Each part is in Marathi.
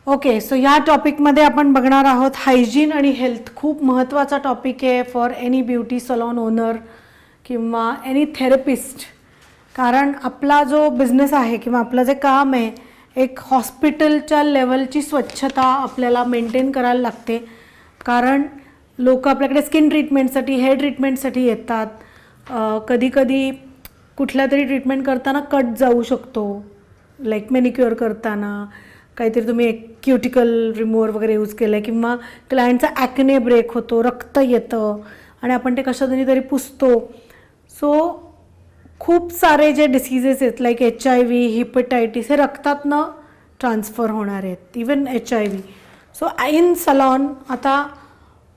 ओके, सो या टॉपिकमध्ये आपण बघणार आहोत हायजीन आणि हेल्थ. खूप महत्त्वाचा टॉपिक आहे for any beauty salon owner किंवा एनी थेरपिस्ट. कारण आपला जो बिझनेस आहे किंवा आपलं जे काम आहे, एक हॉस्पिटलच्या लेवलची स्वच्छता आपल्याला मेंटेन करायला लागते. कारण लोक आपल्याकडे स्किन ट्रीटमेंटसाठी, हेअर ट्रीटमेंटसाठी येतात. कधी कुठल्या तरी ट्रीटमेंट करताना कट जाऊ शकतो, लाईक मॅनिक्युअर करताना काहीतरी तुम्ही एक क्युटिकल रिमूव्हर वगैरे यूज केलं आहे, किंवा क्लायंटचा ॲक्ने ब्रेक होतो, रक्त येतं आणि आपण ते कशातून तरी पुसतो. सो खूप सारे जे डिसीजेस आहेत लाईक HIV, हिपॅटायटिस, हे रक्तातनं ट्रान्सफर होणार आहेत, even HIV. So in salon आता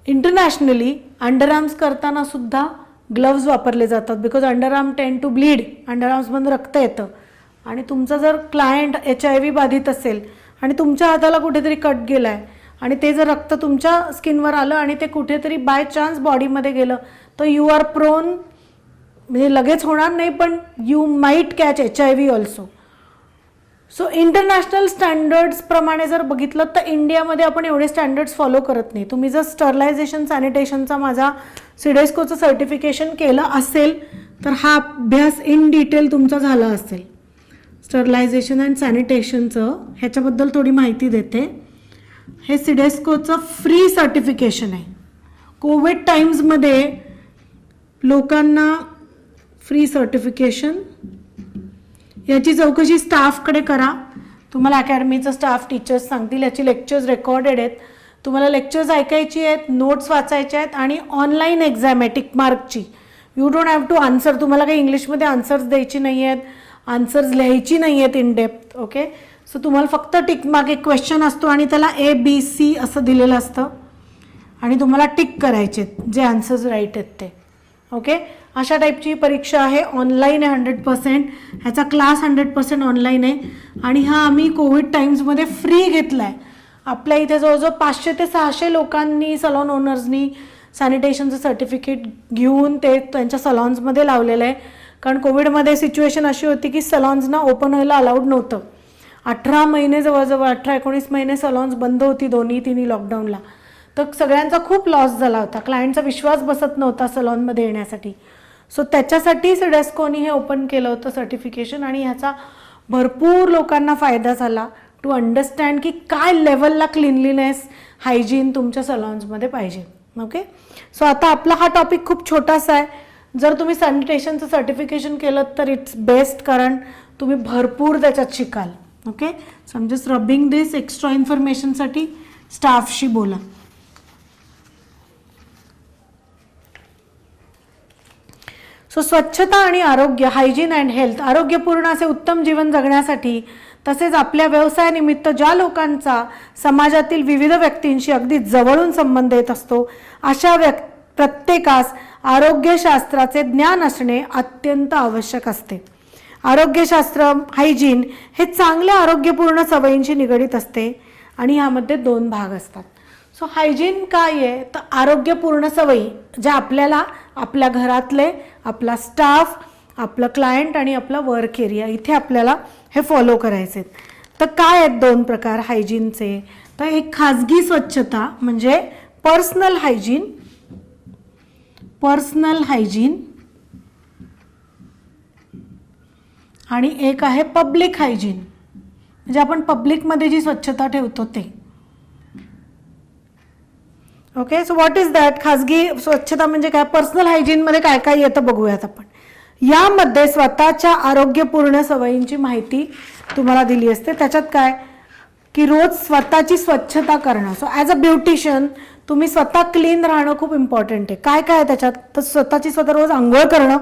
इंटरनॅशनली अंडरआर्म्स करताना सुद्धा ग्लव्ज वापरले जातात, बिकॉज अंडरआर्म टेंड टू ब्लीड, अंडरआर्म्समधून रक्त येतं. आणि तुमचा जर क्लायंट HIV बाधित असेल आणि तुमच्या हाताला कुठेतरी कट गेला आहे आणि ते जर रक्त तुमच्या स्किनवर आलं आणि ते कुठेतरी बाय चान्स बॉडीमध्ये गेलं, तर यू आर प्रोन, म्हणजे लगेच होणार नाही पण you might catch HIV also. So international स्टँडर्ड्सप्रमाणे जर बघितलं तर इंडियामध्ये आपण एवढे स्टँडर्ड्स फॉलो करत नाही. तुम्ही जर स्टरलायझेशन सॅनिटेशनचा माझा सिडेस्कोचं सर्टिफिकेशन केलं असेल तर हा अभ्यास इन डिटेल तुमचा झाला असेल. स्टरलायझेशन अँड सॅनिटेशनचं ह्याच्याबद्दल थोडी माहिती देते. हे सिडेस्कोचं फ्री सर्टिफिकेशन आहे. कोविड टाईम्समध्ये लोकांना फ्री सर्टिफिकेशन, याची चौकशी स्टाफकडे करा. तुम्हाला अकॅडमीचं स्टाफ, टीचर्स सांगतील. याची लेक्चर्स रेकॉर्डेड आहेत. तुम्हाला लेक्चर्स ऐकायची आहेत, नोट्स वाचायच्या आहेत आणि ऑनलाईन एक्झाम आहे टिक मार्कची. You don't have to answer. तुम्हाला काही इंग्लिशमध्ये आन्सर्स द्यायची नाही आहेत, आन्सर्स लिहायची नाही आहेत इन डेप्थ. ओके, सो तुम्हाला फक्त टिक मार्क, एक क्वेश्चन असतो आणि त्याला ABC असं दिलेलं असतं आणि तुम्हाला टिक करायचे जे आन्सर्स राईट आहेत ते. ओके, अशा टाईपची परीक्षा आहे. ऑनलाईन आहे 100%. ह्याचा क्लास 100% ऑनलाईन आहे आणि हा आम्ही कोविड टाईम्समध्ये फ्री घेतला आहे. आपल्या इथे जवळजवळ 500 ते 600 लोकांनी, सलॉन ओनर्सनी सॅनिटेशनचं सर्टिफिकेट घेऊन ते त्यांच्या सलॉन्समध्ये लावलेलं आहे. कारण कोविडमध्ये सिच्युएशन अशी होती की सलॉन्सना ओपन व्हायला अलाउड नव्हतं. 18 महिने, जवळजवळ 18-19 महिने सलॉन्स बंद होती, तिन्ही लॉकडाऊनला. तर सगळ्यांचा खूप लॉस झाला होता. क्लायंटचा विश्वास बसत नव्हता सलॉनमध्ये येण्यासाठी. सो त्याच्यासाठी सिडेस्कोनी हे ओपन केलं होतं सर्टिफिकेशन आणि ह्याचा भरपूर लोकांना फायदा झाला टू अंडरस्टँड की काय लेवलला क्लिनलीनेस, हायजीन तुमच्या सलॉन्समध्ये पाहिजे. ओके, सो आता आपला हा टॉपिक खूप छोटासा आहे. जर तुम्ही सॅनिटेशनचं सर्टिफिकेशन केलं तर इट्स बेस्ट, कारण तुम्ही भरपूर त्याच्यात शिकाल. Okay, so I just rubbing this. Extra इन्फॉर्मेशनसाठी स्टाफशी बोला. सो स्वच्छता आणि आरोग्य, हायजीन अँड हेल्थ, आरोग्यपूर्ण असे उत्तम जीवन जगण्यासाठी तसेच आपल्या व्यवसायानिमित्त ज्या लोकांचा समाजातील विविध व्यक्तींशी अगदी जवळून संबंध येत असतो, अशा प्रत्येकास आरोग्यशास्त्राचे ज्ञान असणे अत्यंत आवश्यक असते. आरोग्यशास्त्र, हायजीन हे चांगल्या आरोग्यपूर्ण सवयींशी निगडीत असते आणि यामध्ये 2 भाग असतात. सो हायजीन काय आहे तर आरोग्यपूर्ण सवयी ज्या आपल्याला आपल्या घरातले, आपला स्टाफ, आपलं क्लायंट आणि आपला वर्क एरिया, इथे आपल्याला हे फॉलो करायचे. तर काय आहेत 2 प्रकार हायजीनचे. तर एक खाजगी स्वच्छता म्हणजे पर्सनल हायजीन, आणि एक आहे पब्लिक हायजीन, म्हणजे आपण पब्लिकमध्ये जी स्वच्छता ठेवतो ते. Okay, so what is that? खाजगी स्वच्छता म्हणजे काय? पर्सनल हायजीनमध्ये काय काय येतं बघूयात आपण. यामध्ये स्वतःच्या आरोग्यपूर्ण सवयींची माहिती तुम्हाला दिली असते. त्याच्यात काय की रोज स्वतःची स्वच्छता करणं. सो ॲज अ ब्युटिशियन तुम्ही स्वतः क्लीन राहणं खूप इम्पॉर्टंट आहे. काय काय आहे त्याच्यात? तर स्वतः रोज आंघोळ करणं,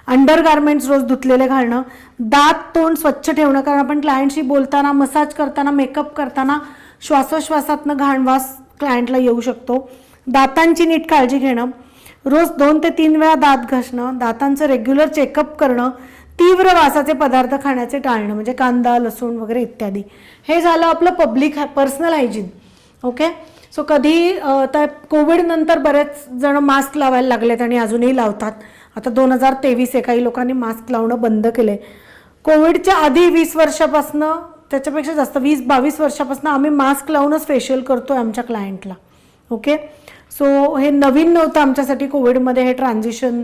अंडर गार्मेंट्स रोज धुतलेले घालणं, दात तोंड स्वच्छ ठेवणं, कारण आपण क्लायंटशी बोलताना, मसाज करताना, मेकअप करताना श्वासोश्वासातनं घाणवास क्लायंटला येऊ शकतो. दातांची नीट काळजी घेणं, रोज 2 ते 3 वेळा दात घासणं, दातांचं रेग्युलर चेकअप करणं, तीव्र वासाचे पदार्थ खाण्याचे टाळणं म्हणजे कांदा, लसूण वगैरे इत्यादी. हे झालं आपलं public personal hygiene. Okay, so कधी तर कोविड नंतर बरेच जण मास्क लावायला लागलेत आणि अजूनही लावतात. आता 2023 काही लोकांनी मास्क लावणं बंद केलंय. कोविडच्या आधी 20 वर्षापासून त्याच्यापेक्षा जास्त 20-22 वर्षापासून आम्ही मास्क लावूनच फेशियल करतो आमच्या क्लायंटला. ओके, सो हे नवीन नव्हतं आमच्यासाठी कोविडमध्ये हे ट्रान्झिशन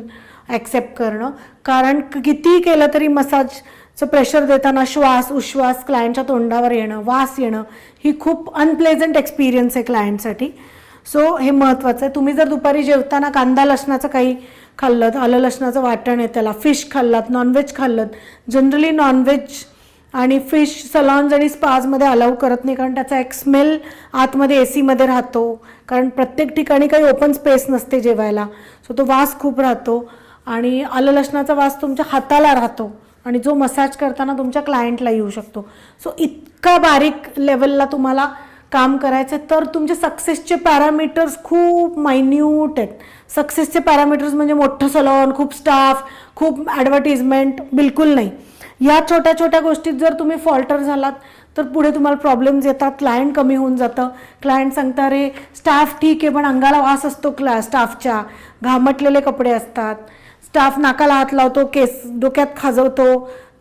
ॲक्सेप्ट करणं, कारण कितीही केलं तरी मसाजचं प्रेशर देताना श्वास उश्वास क्लायंटच्या तोंडावर येणं, वास येणं, ही खूप अनप्लेझंट एक्सपिरियन्स आहे क्लायंटसाठी. सो हे महत्त्वाचं आहे. तुम्ही जर दुपारी जेवताना कांदा लसणाचं काही खाल्लं, आलं लसणाचं वाटण आहे त्याला, फिश खाल्लात, नॉनव्हेज खाल्लं, जनरली नॉनव्हेज आणि फिश सलॉन्स आणि स्पाजमध्ये अलाउ करत नाही, कारण त्याचा एक स्मेल आतमध्ये AC मध्ये राहतो, कारण प्रत्येक ठिकाणी काही ओपन स्पेस नसते जेवायला, सो तो वास खूप राहतो. आणि आलं लसणाचा वास तुमच्या हाताला राहतो आणि जो मसाज करताना तुमच्या क्लायंटला येऊ शकतो. सो इतका बारीक लेवलला तुम्हाला काम करायचं तर तुमचे सक्सेसचे पॅरामीटर्स खूप मायन्यूट आहेत. सक्सेसचे पॅरामीटर्स म्हणजे मोठं सलॉन, खूप स्टाफ, खूप ॲडव्हर्टिजमेंट, बिलकुल नाही. या छोट्या छोट्या गोष्टीत जर तुम्ही फॉल्टर झालात तर पुढे तुम्हाला प्रॉब्लेम्स येतात, क्लायंट कमी होऊन जातं. क्लायंट सांगता अरे स्टाफ ठीक आहे पण अंगाला वास असतो स्टाफच्या, घामटलेले कपडे असतात, स्टाफ नाकाला हात लावतो, केस डोक्यात खाजवतो,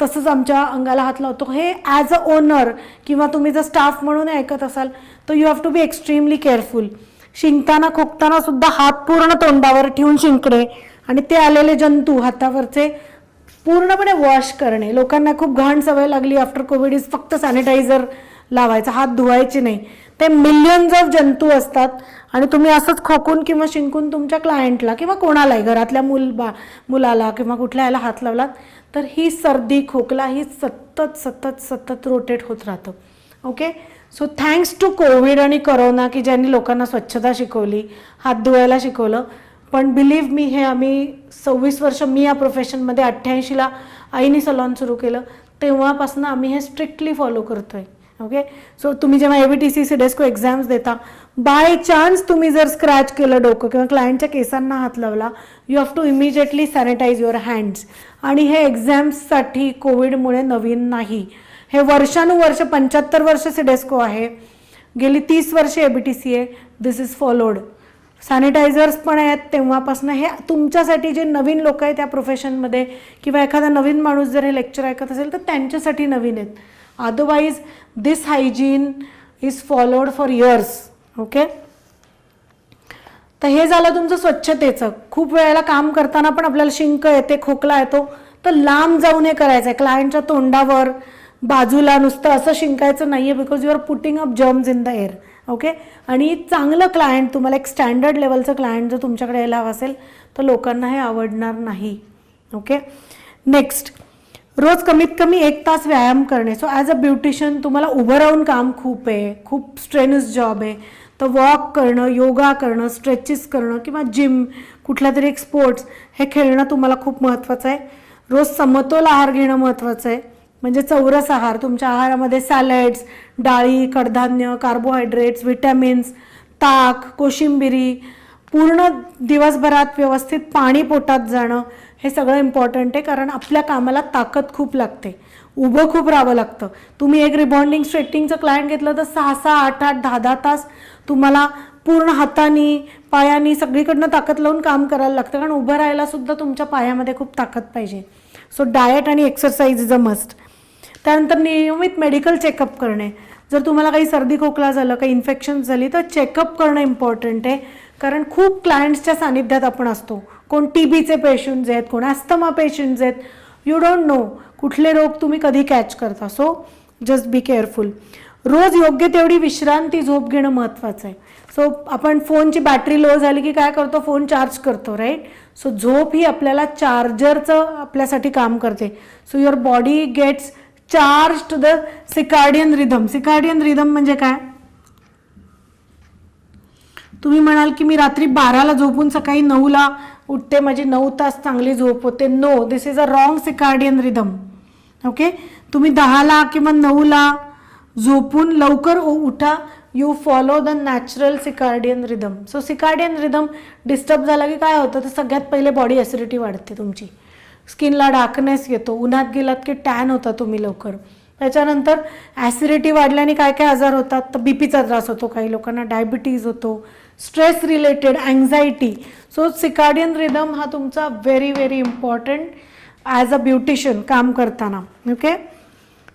तसंच आमच्या अंगाला हात लावतो. हे ॲज अ ओनर किंवा तुम्ही जर स्टाफ म्हणून ऐकत असाल तर you have to be extremely careful. शिंकताना खोकताना सुद्धा हात पूर्ण तोंडावर ठेवून शिंकणे आणि ते आलेले जंतू हातावरचे पूर्णपणे वॉश करणे. लोकांना खूप घाण सवय लागली आफ्टर कोविड इज फक्त सॅनिटायझर लावायचा, हात धुवायचे नाही. ते मिलियन्स ऑफ जंतू असतात आणि तुम्ही असंच खोकून किंवा शिंकून तुमच्या क्लायंटला किंवा कोणालाही घरातल्या मुलाला किंवा कुठल्या याला हात लावलात तर ही सर्दी खोकला ही सतत सतत सतत रोटेट होत राहतं. Okay, so thanks to Covid आणि करोना की ज्यांनी लोकांना स्वच्छता शिकवली, हात धुवायला शिकवलं. पण बिलीव्ह मी, हे आम्ही 26 वर्ष, मी या प्रोफेशनमध्ये 88ला आईनी सलॉन सुरू केलं तेव्हापासून आम्ही हे स्ट्रिक्टली फॉलो करतो आहे. ओके, सो तुम्ही जेव्हा ABTC सिडेस्को एक्झाम्स देता, बाय चान्स तुम्ही जर स्क्रॅच केलं डोकं किंवा क्लायंटच्या केसांना हात लावला, you have to immediately sanitise your hands. आणि हे एक्झाम्ससाठी कोविडमुळे नवीन नाही, हे वर्षानुवर्ष 75 वर्ष सिडेस्को आहे, गेली 30 वर्ष ABTC आहे, दिस इज फॉलोड. सॅनिटायझर्स पण आहेत तेव्हापासून. हे तुमच्यासाठी जे नवीन लोक आहेत त्या प्रोफेशनमध्ये किंवा एखादा नवीन माणूस जर हे लेक्चर ऐकत असेल तर त्यांच्यासाठी नवीन आहेत. Otherwise this hygiene is followed for years. Okay, तर हे झालं तुमचं स्वच्छतेचं. खूप वेळेला काम करताना पण आपल्याला शिंक येते, खोकला येतो, तर लांब जाऊन हे करायचं आहे. क्लायंटच्या तोंडावर बाजूला नुसतं असं शिंकायचं नाही आहे, because you are putting up germs in the air. Okay, आणि चांगलं क्लायंट, तुम्हाला एक स्टँडर्ड लेवलचं क्लायंट जर तुमच्याकडे यायला हवं असेल तर लोकांना हे आवडणार नाही. ओके, नेक्स्ट, रोज कमीत कमी 1 तास व्यायाम करणे. सो ॲज अ ब्युटिशियन तुम्हाला उभं राहून काम खूप आहे, खूप स्ट्रेनस जॉब आहे, तर वॉक करणं, योगा करणं, स्ट्रेचेस करणं किंवा जिम, कुठला तरी एक स्पोर्ट्स हे खेळणं तुम्हाला खूप महत्त्वाचं आहे. रोज समतोल आहार घेणं महत्त्वाचं आहे, म्हणजे चौरस आहार. तुमच्या आहारामध्ये सॅलड्स, डाळी, कडधान्य, कार्बोहायड्रेट्स, व्हिटॅमिन्स, ताक, कोशिंबिरी, पूर्ण दिवसभरात व्यवस्थित पाणी पोटात जाणं हे सगळं इम्पॉर्टंट आहे, कारण आपल्या कामाला ताकद खूप लागते, उभं खूप राहावं लागतं. तुम्ही एक रिबॉन्डिंग स्ट्रेटिंगचं क्लायंट घेतलं तर 6-6, 8-8, 10-10 तास तुम्हाला पूर्ण हातानी पायानी सगळीकडनं ताकद लावून काम करायला लागतं, कारण उभं राहायला सुद्धा तुमच्या पायामध्ये खूप ताकद पाहिजे. सो डाएट आणि एक्सरसाइज इज अ मस्ट. त्यानंतर नियमित मेडिकल चेकअप करणे. जर तुम्हाला काही सर्दी खोकला झालं, काही इन्फेक्शन झाली तर चेकअप करणं इम्पॉर्टंट आहे, कारण खूप क्लायंट्सच्या सानिध्यात आपण असतो. कोण TBचे पेशंट्स आहेत, कोण ॲस्थमा पेशंट्स आहेत, यू डोंट नो कुठले रोग तुम्ही कधी कॅच करता. So just be careful. रोज योग्य तेवढी विश्रांती, झोप घेणं महत्त्वाचं आहे. सो आपण फोनची बॅटरी लो झाली की काय करतो, फोन चार्ज करतो, राईट. सो झोप ही आपल्याला चार्जरचं आपल्यासाठी काम करते. So your body gets charge to the circadian rhythm. Circadian rhythm म्हणजे काय? तुम्ही म्हणाल की मी रात्री 12ला झोपून सकाळी 9ला उठते, माझी 9 तास चांगली झोप होते. No, this is a wrong circadian rhythm. Okay, तुम्ही 10ला किंवा 9ला झोपून लवकर उठा, you follow the natural circadian rhythm. So circadian rhythm disturb झाला की काय होतं, तर सगळ्यात पहिले बॉडी ॲसिडिटी वाढते, तुमची स्किनला डार्कनेस येतो, उन्हात गेलात की टॅन होता तुम्ही लवकर. त्याच्यानंतर ॲसिडिटी वाढल्याने काय काय आजार होतात, तर BPचा त्रास होतो, काही लोकांना डायबिटीज होतो, stress related, anxiety. So circadian rhythm हा तुमचा very very important as a beautician काम करताना. ओके,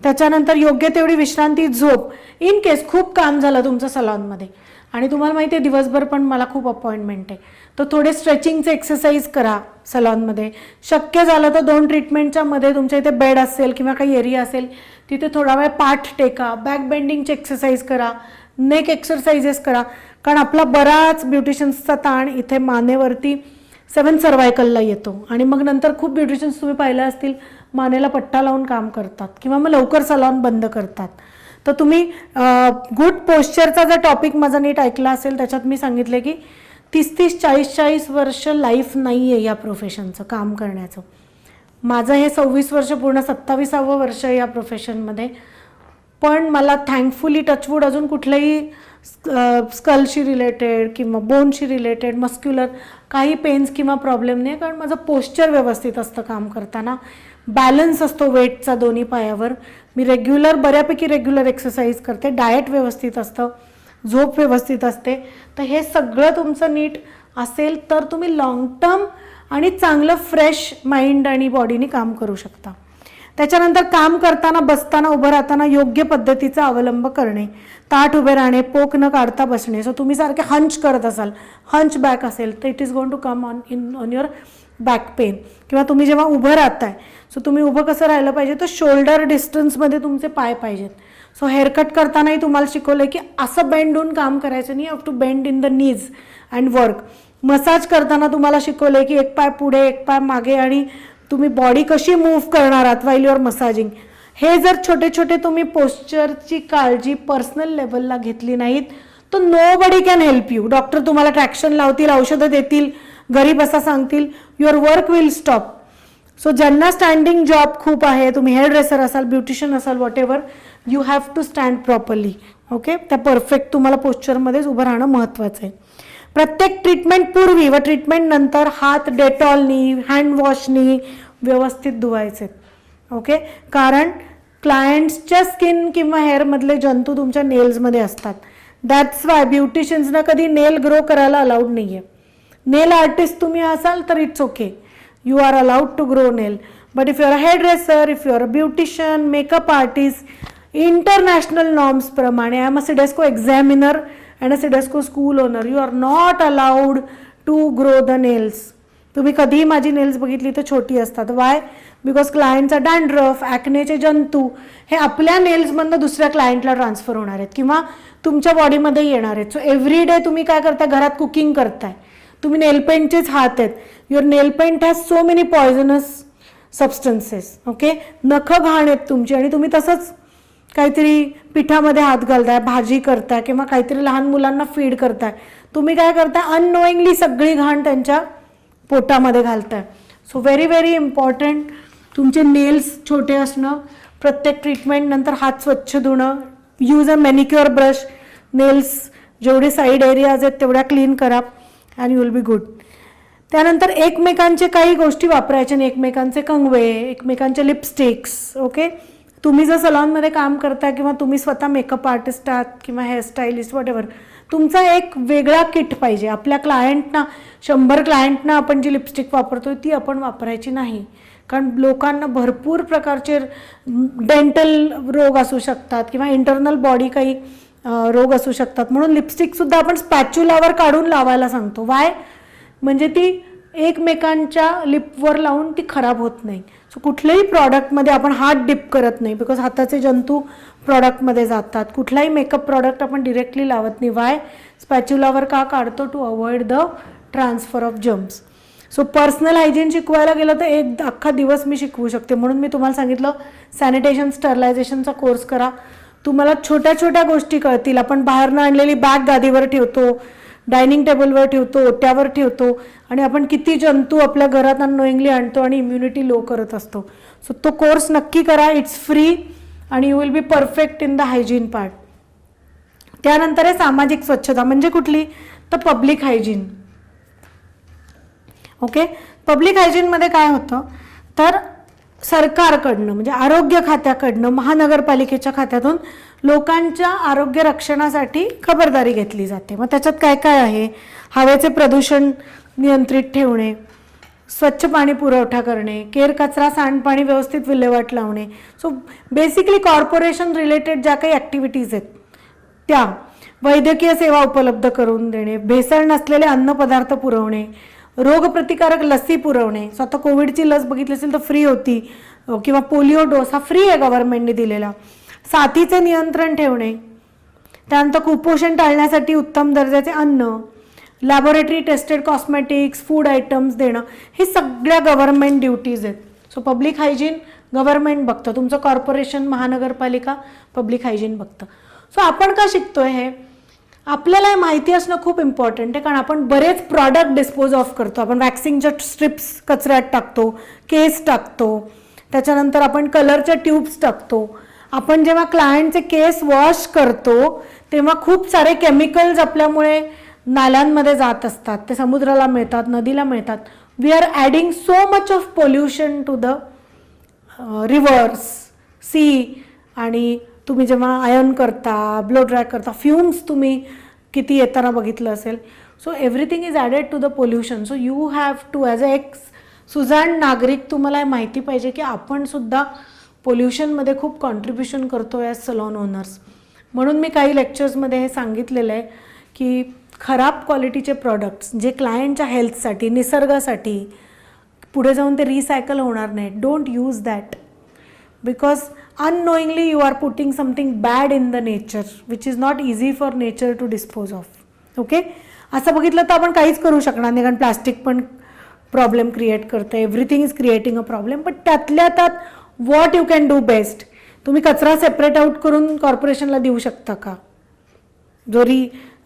त्याच्यानंतर योग्य तेवढी विश्रांती, झोप. इन केस खूप काम झालं तुमचं सलॉनमध्ये आणि तुम्हाला माहिती आहे दिवसभर पण मला खूप अपॉइंटमेंट आहे, तर थोडे स्ट्रेचिंगचे एक्सरसाइज करा सलॉनमध्ये. शक्य झालं तर 2 ट्रीटमेंटच्या मध्ये तुमच्या इथे बेड असेल किंवा काही एरिया असेल तिथे थोडा वेळ पाठ टेका, बॅक बेंडिंगचे एक्सरसाइज करा, नेक एक्सरसाइजेस करा. कारण आपला बराच ब्युटिशियन्सचा ताण इथे मानेवरती 7 सर्वायकलला येतो आणि मग नंतर खूप ब्युटिशियन्स तुम्ही पाहिलं असतील मानेला पट्टा लावून काम करतात किंवा मग लवकर सलॉन बंद करतात. तर तुम्ही गुड पोश्चरचा जर टॉपिक माझा नीट ऐकला असेल त्याच्यात मी सांगितले की 30-30, 40-40 वर्ष लाईफ नाही आहे या प्रोफेशनचं काम करण्याचं. माझं हे 26 वर्ष पूर्ण 27वं वर्ष या प्रोफेशनमध्ये, पण मला थँकफुली टचवूड अजून कुठलंही स्कलशी रिलेटेड किंवा बोनशी रिलेटेड मस्क्युलर काही पेन्स किंवा प्रॉब्लेम नाही. कारण माझं पोश्चर व्यवस्थित असतं काम करताना, बॅलन्स असतो वेटचा दोन्ही पायावर, मी बऱ्यापैकी रेग्युलर एक्सरसाइज करते, डाएट व्यवस्थित असतं, झोप व्यवस्थित असते. तर हे सगळं तुमचं नीट असेल तर तुम्ही लॉंग टर्म आणि चांगलं फ्रेश माइंड आणि बॉडीने काम करू शकता. त्याच्यानंतर काम करताना, बसताना, उभं राहताना योग्य पद्धतीचा अवलंब करणे, ताठ उभे राहणे, पोक न काढता बसणे. सो तुम्ही सारखे हंच करत असाल, हंच बॅक असेल तर it is going to come on your back pain. किंवा तुम्ही जेव्हा उभं राहताय सो तुम्ही उभं कसं राहिलं पाहिजे तर शोल्डर डिस्टन्समध्ये तुमचे पाय पाहिजेत. सो हेअरकट करतानाही तुम्हाला शिकवलं की असं बेंड होऊन काम करायचं नाही, have to bend in the knees and work. Massage करताना तुम्हाला शिकवलं की एक पाय पुढे एक पाय मागे आणि तुम्ही बॉडी कशी मूव्ह करणार आहात वाईल युअर मसाजिंग. हे जर छोटे छोटे तुम्ही पोश्चरची काळजी पर्सनल लेवलला घेतली नाहीत तर nobody can help you. Doctor तुम्हाला ट्रॅक्शन लावतील, औषधं देतील, घरी बसा सांगतील, your work will stop. So ज्यांना स्टँडिंग जॉब खूप आहे, तुम्ही हेअर ड्रेसर असाल, ब्युटिशियन असाल, whatever, you have to stand properly. Okay, त्या परफेक्ट तुम्हाला पोश्चरमध्येच उभं राहणं महत्त्वाचं आहे. प्रत्येक ट्रीटमेंट पूर्वी व ट्रीटमेंट नंतर हात डेटॉलनी, हँडवॉशनी व्यवस्थित धुवायचे. ओके, कारण क्लायंट्सच्या स्किन किंवा हेअरमधले जंतू तुमच्या नेल्समध्ये असतात. दॅट्स वाय ब्युटिशियन्सना कधी नेल ग्रो करायला अलाउड नाही आहे. नेल आर्टिस्ट तुम्ही असाल तर it's okay, you are allowed to grow nail, but if you are a hairdresser, if you are a beautician, makeup artist, international norms pramane, I am a CDSCO examiner and a CDSCO school owner, you are not allowed to grow the nails. तुम्ही कधीही माझी नेल्स बघितली तर छोटी असतात. वाय? बिकॉज क्लायंटचा डॅन्ड्रफ, ॲक्नेचे जंतू हे आपल्या नेल्समधनं दुसऱ्या क्लायंटला ट्रान्सफर होणार आहेत किंवा तुमच्या बॉडीमध्ये येणार आहेत. सो एव्हरी डे तुम्ही काय करताय, घरात कुकिंग करताय, तुम्ही नेलपेंटचेच हात आहेत. Your nail paint has so many poisonous substances. Okay, नखं घाण आहेत तुमची आणि तुम्ही तसंच काहीतरी पिठामध्ये हात घालताय, भाजी करताय किंवा काहीतरी लहान मुलांना फीड करताय. तुम्ही काय करताय, अननोईंगली सगळी घाण त्यांच्या पोटामध्ये घालताय. सो व्हेरी व्हेरी इम्पॉर्टंट तुमचे नेल्स छोटे असणं, प्रत्येक ट्रीटमेंट नंतर हात स्वच्छ धुणं, use a manicure brush, nails जेवढे साईड एरियाज आहेत तेवढ्या क्लीन करा and you will be good. त्यानंतर एकमेकांचे काही गोष्टी वापरायच्या नाही, एकमेकांचे कंगवे, एकमेकांचे लिपस्टिक्स. ओके, तुम्ही जर सलॉनमध्ये काम करता किंवा तुम्ही स्वतः मेकअप आर्टिस्ट आहात किंवा हेअरस्टायलिस्ट वॉटेवर, तुमचा एक वेगळा किट पाहिजे. आपल्या क्लायंटना 100 क्लायंटना आपण जी लिपस्टिक वापरतोय ती आपण वापरायची नाही. कारण लोकांना भरपूर प्रकारचे डेंटल रोग असू शकतात किंवा इंटरनल बॉडी काही रोग असू शकतात. म्हणून लिपस्टिकसुद्धा आपण स्पॅच्युलावर काढून लावायला सांगतो. वाय? म्हणजे ती एकमेकांच्या लिपवर लावून ती खराब होत नाही. सो कुठल्याही प्रॉडक्टमध्ये आपण हात डिप करत नाही बिकॉज हाताचे जंतू प्रॉडक्टमध्ये जातात. कुठलाही मेकअप प्रॉडक्ट आपण डिरेक्टली लावत नाही. वाय? स्पॅच्युलावर का काढतो? To avoid the transfer of germs. So personal hygiene शिकवायला गेलं तर एक अख्खा दिवस मी शिकवू शकते. म्हणून मी तुम्हाला सांगितलं सॅनिटेशन स्टरलायझेशनचा कोर्स करा. तुम्हाला छोट्या छोट्या गोष्टी कळतील. आपण बाहेरनं आणलेली बॅग गादीवर ठेवतो, डायनिंग टेबलवर ठेवतो, ओट्यावर ठेवतो आणि आपण किती जंतू आपल्या घरात अननोईंगली आणतो आणि इम्युनिटी लो करत असतो. सो तो कोर्स नक्की करा, इट्स फ्री आणि you will be perfect in the hygiene part. त्यानंतर आहे सामाजिक स्वच्छता. म्हणजे कुठली? तर पब्लिक हायजीन. ओके, पब्लिक हायजीनमध्ये काय होतं तर सरकारकडनं म्हणजे आरोग्य खात्याकडनं, महानगरपालिकेच्या खात्यातून लोकांच्या आरोग्य रक्षणासाठी खबरदारी घेतली जाते. मग त्याच्यात काय काय आहे? हवेचे प्रदूषण नियंत्रित ठेवणे, स्वच्छ पाणी पुरवठा करणे, केर कचरा सांडपाणी व्यवस्थित विल्हेवाट लावणे. सो बेसिकली कॉर्पोरेशन रिलेटेड ज्या काही ॲक्टिव्हिटीज आहेत त्या, वैद्यकीय सेवा उपलब्ध करून देणे, भेसळ नसलेले अन्नपदार्थ पुरवणे, रोगप्रतिकारक लसी पुरवणे. सो आता कोविडची लस बघितली असेल तर फ्री होती, किंवा पोलिओ डोस हा फ्री आहे गव्हर्नमेंटने दिलेला. साथीचे नियंत्रण ठेवणे, त्यानंतर कुपोषण टाळण्यासाठी उत्तम दर्जाचे अन्न, laboratory tested cosmetics, food items देणं, हे सगळ्या गव्हर्नमेंट ड्युटीज आहेत. सो पब्लिक हायजीन गव्हर्नमेंट बघतं, तुमचं कॉर्पोरेशन महानगरपालिका पब्लिक हायजीन बघतं. सो आपण का शिकतोय हे आपल्याला माहिती असणं खूप इम्पॉर्टंट आहे, कारण आपण बरेच प्रॉडक्ट डिस्पोज ऑफ करतो. आपण वॅक्सिंगच्या स्ट्रिप्स कचऱ्यात टाकतो, केस टाकतो, त्याच्यानंतर आपण कलरच्या ट्यूब्स टाकतो. आपण जेव्हा क्लायंटचे केस वॉश करतो तेव्हा खूप सारे केमिकल्स आपल्यामुळे नाल्यांमध्ये जात असतात, ते समुद्राला मिळतात, नदीला मिळतात. We are adding so much of pollution to the rivers, sea. आणि तुम्ही जेव्हा आयर्न करता, ब्लो ड्राय करता, फ्युम्स तुम्ही किती येताना बघितलं असेल. So everything is added to the pollution. So you have to as a एक सुजाण नागरिक तुम्हाला माहिती पाहिजे की आपण सुद्धा पोल्युशनमध्ये खूप कॉन्ट्रीब्युशन करतो ॲज सलॉन ओनर्स. म्हणून मी काही लेक्चर्समध्ये हे सांगितलेलं आहे की खराब क्वालिटीचे प्रॉडक्ट्स जे क्लायंटच्या हेल्थसाठी, निसर्गासाठी पुढे जाऊन ते रिसायकल होणार नाहीत, don't use that, because unknowingly you are putting something bad in the nature which is not easy for nature to dispose of. Okay, असं बघितलं तर आपण काहीच करू शकणार नाही, कारण प्लास्टिक पण प्रॉब्लेम क्रिएट करतं, everything is creating a problem. But त्यातल्या त्यात what you can do best. तुम्ही कचरा सेपरेट आउट करून कॉर्पोरेशनला देऊ शकता का, जो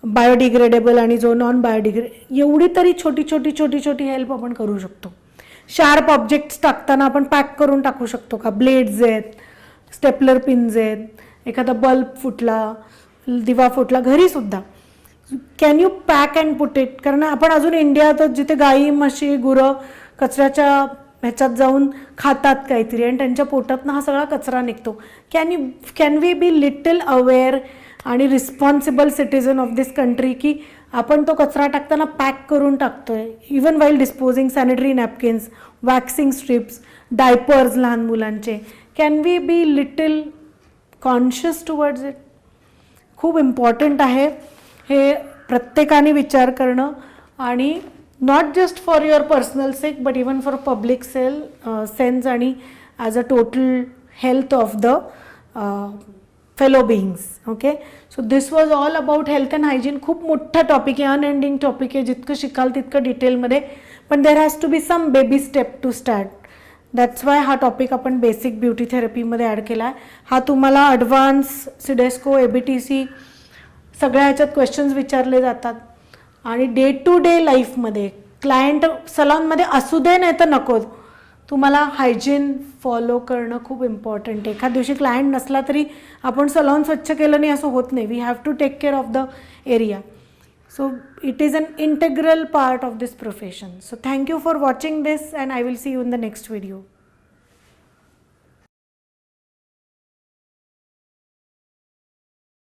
बायोडिग्रेडेबल आणि जो नॉन बायोडिग्रेडेबल, एवढी तरी छोटी छोटी छोटी छोटी हेल्प आपण करू शकतो. शार्प ऑब्जेक्ट्स टाकताना आपण पॅक करून टाकू शकतो का. ब्लेड्स आहेत, स्टेपलर पिन्स आहेत, एखादा बल्ब फुटला, दिवा फुटला घरीसुद्धा, can you pack and put it. कारण आपण अजून इंडियात जिथे गाई म्हशी गुरं कचऱ्याच्या ह्याच्यात जाऊन खातात काहीतरी आणि त्यांच्या पोटातनं हा सगळा कचरा निघतो. Can we be little aware आणि responsible citizen of this country की आपण तो कचरा टाकताना पॅक करून टाकतोय. Even while disposing sanitary napkins, waxing strips, diapers लहान मुलांचे, can we be little conscious towards it. खूप इम्पॉर्टंट आहे हे प्रत्येकाने विचार करणं, आणि not just for your personal sake but even for public sense आणि as a total health of the fellow beings. Okay, so this was all about health and hygiene. खूप मोठा टॉपिक आहे, अनएंडिंग टॉपिक आहे, जितकं शिकाल तितकं डिटेलमध्ये, पण there has to be some baby step to start. That's why हा टॉपिक आपण बेसिक ब्युटी थेरपीमध्ये ॲड केला आहे. हा तुम्हाला ॲडव्हान्स, सिडेस्को, ABTC सगळ्या ह्याच्यात क्वेश्चन्स विचारले जातात. आणि डे टू डे लाईफमध्ये क्लायंट सलॉनमध्ये असू दे नाही तर नको, तुम्हाला हायजीन फॉलो करणं खूप इम्पॉर्टंट आहे. एखाद दिवशी क्लायंट नसला तरी आपण सलॉन स्वच्छ केलं नाही असं होत नाही. We have to take care of the area. So it is an integral part of this profession. So thank you for watching this, and I will see you in the next video.